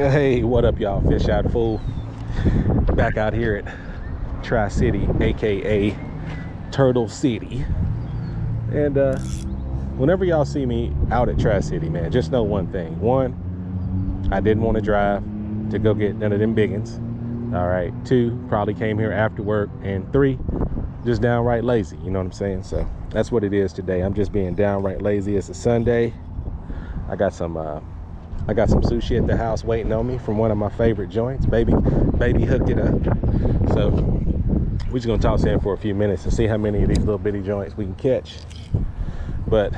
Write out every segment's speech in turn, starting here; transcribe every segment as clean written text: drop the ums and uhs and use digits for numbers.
Hey, what up, y'all? Fish Out Fool. Back out here at Tri-City, aka Turtle City. And whenever y'all see me out at Tri-City, man, just know one thing. One, I didn't want to drive to go get none of them biggins. All right. Two, probably came here after work. And three, just downright lazy. You know what I'm saying? So that's what it is today. I'm just being downright lazy. It's a Sunday. I got some sushi at the house waiting on me from one of my favorite joints. Baby hooked it up. So we're just gonna toss in for a few minutes and see how many of these little bitty joints we can catch. But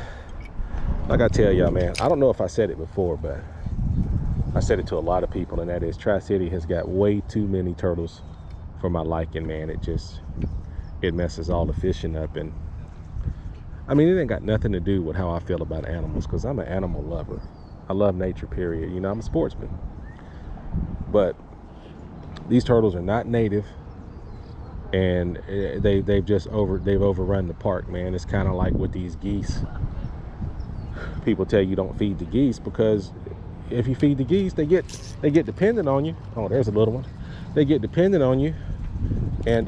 like I tell y'all, man, I don't know if I said it before, but I said it to a lot of people, and that is Tri-City has got way too many turtles for my liking, man. It messes all the fishing up. And I mean, it ain't got nothing to do with how I feel about animals, because I'm an animal lover. I love nature, period. You know, I'm a sportsman. But these turtles are not native, and they've overrun the park, man. It's kind of like with these geese. People tell you don't feed the geese, because if you feed the geese, they get dependent on you. Oh, there's a little one. They get dependent on you, and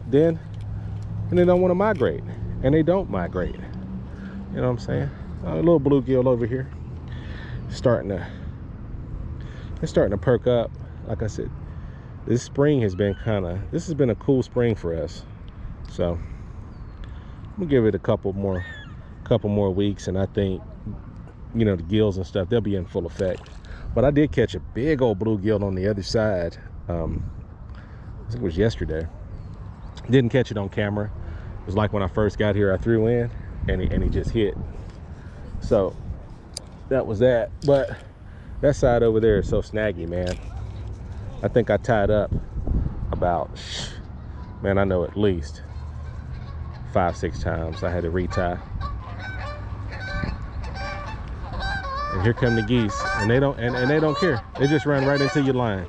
then they don't want to migrate, and they don't migrate. You know what I'm saying? A little bluegill over here. It's starting to perk up. Like I said, this spring has been this has been a cool spring for us. So I'm gonna give it a couple more weeks, and I think, you know, the gills and stuff, they'll be in full effect. But I did catch a big old bluegill on the other side. I think it was yesterday. Didn't catch it on camera. It was like when I first got here, I threw in and he just hit. So that was that. But that side over there is so snaggy, man. I think I tied up about, man, I know at least 5-6 times. I had to retie. And here come the geese, and they don't care. They just run right into your line.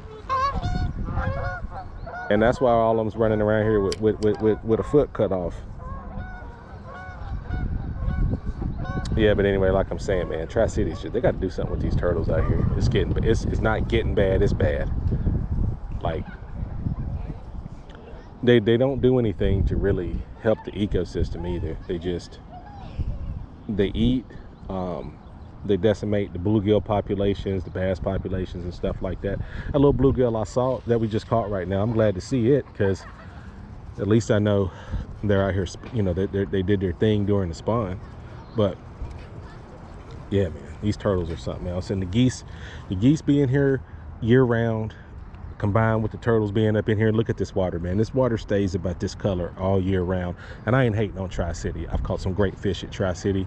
And that's why all of them's running around here with a foot cut off. Yeah, but anyway, like I'm saying, man, Tri-City's they got to do something with these turtles out here. It's not getting bad. It's bad. Like they don't do anything to really help the ecosystem either. They eat. They decimate the bluegill populations, the bass populations, and stuff like that. A little bluegill I saw that we just caught right now. I'm glad to see it, because at least I know they're out here. You know, they did their thing during the spawn. But yeah, man, these turtles are something else. And the geese being here year round, combined with the turtles being up in here. Look at this water, man. This water stays about this color all year round. And I ain't hating on Tri-City. I've caught some great fish at Tri-City.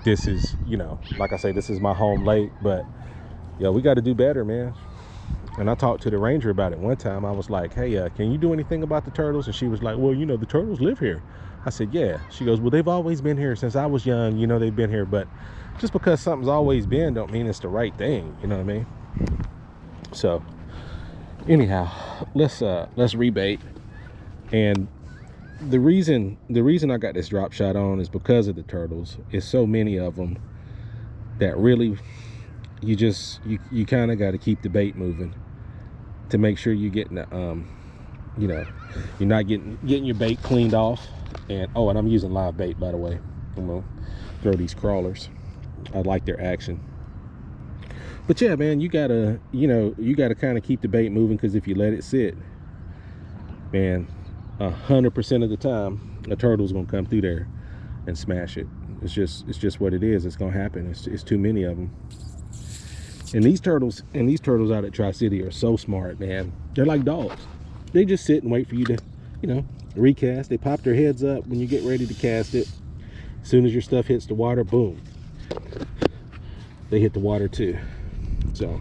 This is, you know, like I say, this is my home lake. But yeah, we got to do better, man. And I talked to the ranger about it one time. I was like, hey, can you do anything about the turtles? And she was like, well, you know, the turtles live here. I said, yeah. She goes, well, they've always been here since I was young. You know, they've been here. But just because something's always been don't mean it's the right thing. You know what I mean? So anyhow, let's rebait. And the reason I got this drop shot on is because of the turtles. It's so many of them that really you kind of got to keep the bait moving to make sure you're getting you know, you're not getting your bait cleaned off. And and I'm using live bait, by the way. I'm gonna throw these crawlers. I like their action. But yeah, man, you gotta kind of keep the bait moving, because if you let it sit, man, 100% of the time a turtle's gonna come through there and smash it. It's just what it is. It's gonna happen. It's too many of them. And these turtles out at Tri-City are so smart, man. They're like dogs. They just sit and wait for you to, you know, recast. They pop their heads up when you get ready to cast it. As soon as your stuff hits the water, boom, they hit the water too. So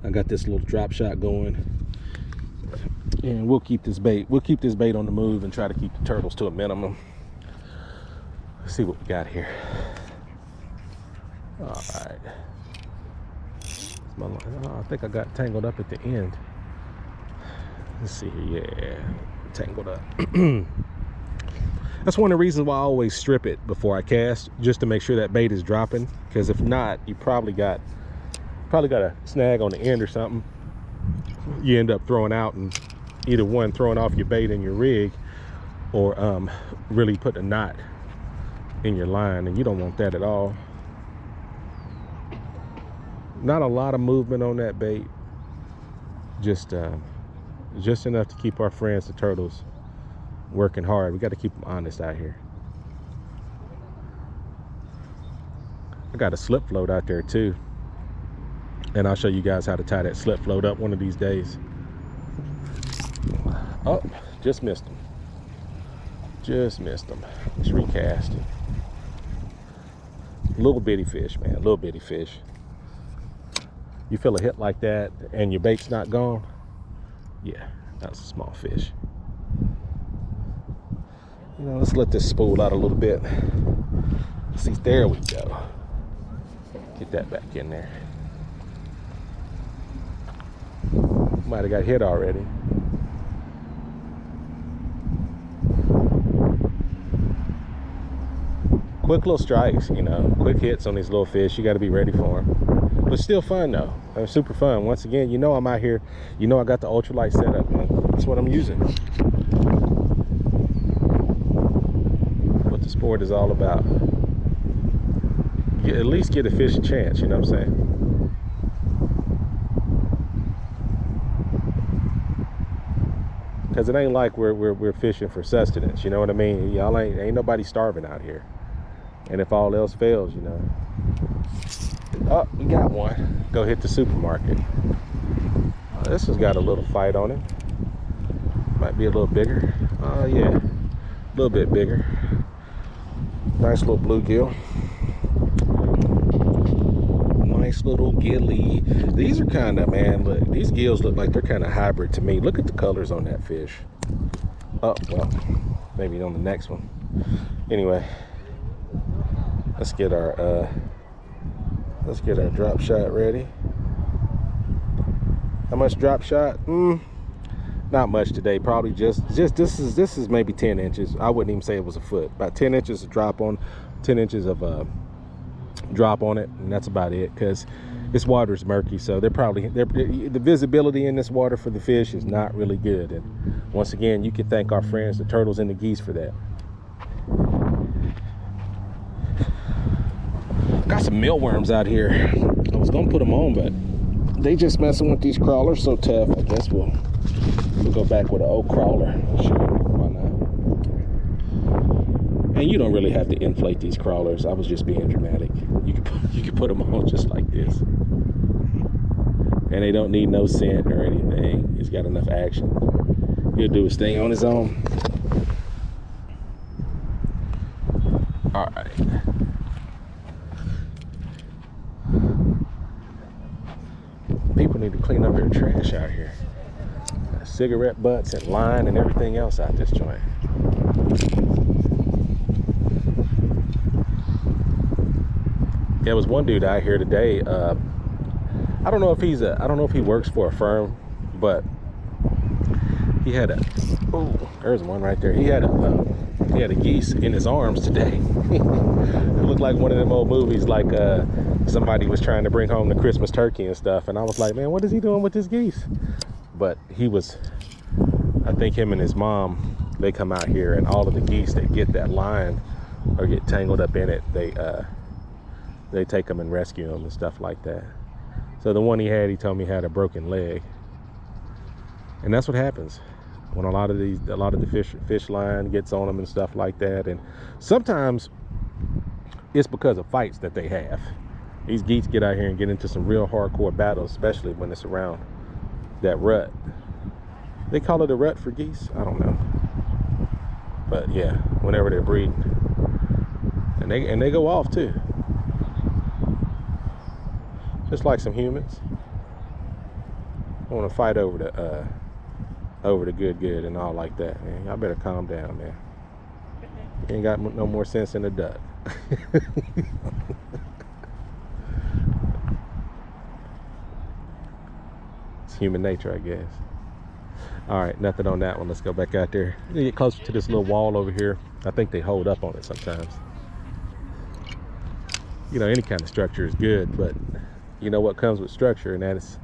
I got this little drop shot going, and we'll keep this bait on the move and try to keep the turtles to a minimum. Let's see what we got here. All right. I think I got tangled up at the end. Let's see here. Yeah, tangled up. That's one of the reasons why I always strip it before I cast, just to make sure that bait is dropping. Because if not, you probably got probably got a snag on the end or something. You end up throwing out, and either one, throwing off your bait in your rig, or really put a knot in your line, and you don't want that at all. Not a lot of movement on that bait, just enough to keep our friends the turtles working hard. We got to keep them honest out here. I got a slip float out there too, and I'll show you guys how to tie that slip float up one of these days. Oh, just missed him. Just missed him. Let's recast. Little bitty fish, man. Little bitty fish. You feel a hit like that and your bait's not gone? Yeah, that's a small fish. You know, let's let this spool out a little bit. See, there we go. Get that back in there. Might have got hit already. Quick little strikes, you know, quick hits on these little fish. You got to be ready for them. But still fun though. It's super fun. Once again, you know I'm out here. You know I got the ultralight setup, man. That's what I'm using. What the sport is all about. At least give a fish a chance, you know what I'm saying? Because it ain't like we're fishing for sustenance, you know what I mean? Y'all ain't nobody starving out here. And if all else fails, you know. Oh, we got one. Go hit the supermarket. This has got a little fight on it. Might be a little bigger. Oh yeah, a little bit bigger. Nice little bluegill. Nice little gilly. These are kind of, man, look, these gills look like they're kind of hybrid to me. Look at the colors on that fish. Oh, well, maybe on the next one. Anyway, let's get our drop shot ready. How much drop shot? Not much today. Probably just this is maybe 10 inches. I wouldn't even say it was a foot. About 10 inches of drop on, 10 inches of drop on it, and that's about it. Because this water is murky, so the visibility in this water for the fish is not really good. And once again, you can thank our friends, the turtles and the geese, for that. Got some mealworms out here. I was gonna put them on, but they just messing with these crawlers so tough. I guess we'll go back with an old crawler. Sure, why not? And you don't really have to inflate these crawlers. I was just being dramatic. You can put them on just like this, and they don't need no scent or anything. He's got enough action. He'll do his thing on his own. All right. People need to clean up their trash out here. Cigarette butts and line and everything else out this joint. There was one dude out here today. I don't know if he works for a firm, but he had there's one right there. He had a geese in his arms today. It looked like one of them old movies, like somebody was trying to bring home the Christmas turkey and stuff, and I was like, man, what is he doing with this geese? But he was, I think him and his mom, they come out here, and all of the geese that get that line or get tangled up in it, they take them and rescue them and stuff like that. So the one he told me had a broken leg, and that's what happens when a lot of the fish line gets on them and stuff like that. And sometimes it's because of fights that they have. These geese get out here and get into some real hardcore battles, especially when it's around that rut. They call it a rut for geese? I don't know. But yeah, whenever they're breeding. And they go off too. Just like some humans. I want to fight over the good and all like that, man. Y'all better calm down, man. You ain't got no more sense than a duck. It's human nature, I guess. All right, nothing on that one. Let's go back out there. Get closer to this little wall over here. I think they hold up on it sometimes. You know, any kind of structure is good, but you know what comes with structure, and that's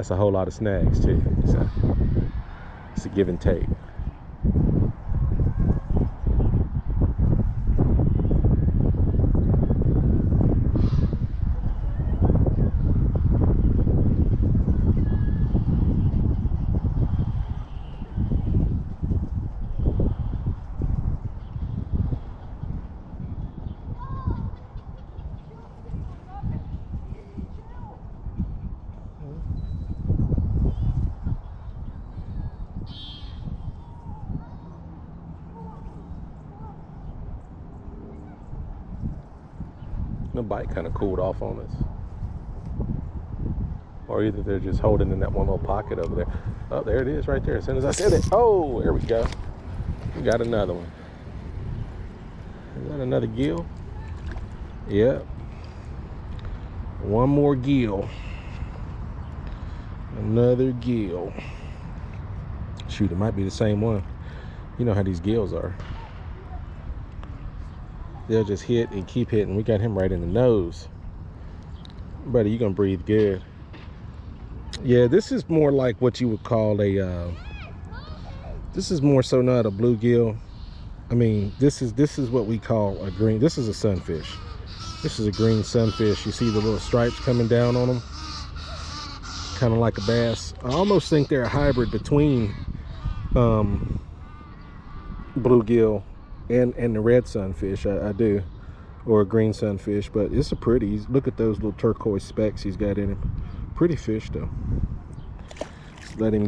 a whole lot of snags too. So it's a give and take. The bite kind of cooled off on us, or either they're just holding in that one little pocket over there. Oh, there it is right there. As soon as I said it, oh, there we go. We got another one. Is that another gill? Yep. One more gill. Another gill. Shoot, it might be the same one. You know how these gills are. They'll just hit and keep hitting. We got him right in the nose. Buddy, you gonna breathe good. Yeah, this is more like what you would call a this is more so not a bluegill. I mean, this is what we call a green. This is a sunfish. This is a green sunfish. You see the little stripes coming down on them, kind of like a bass. I almost think they're a hybrid between bluegill and the red sunfish. I do, or a green sunfish. But it's a pretty. Look at those little turquoise specks he's got in him. Pretty fish though. Just let him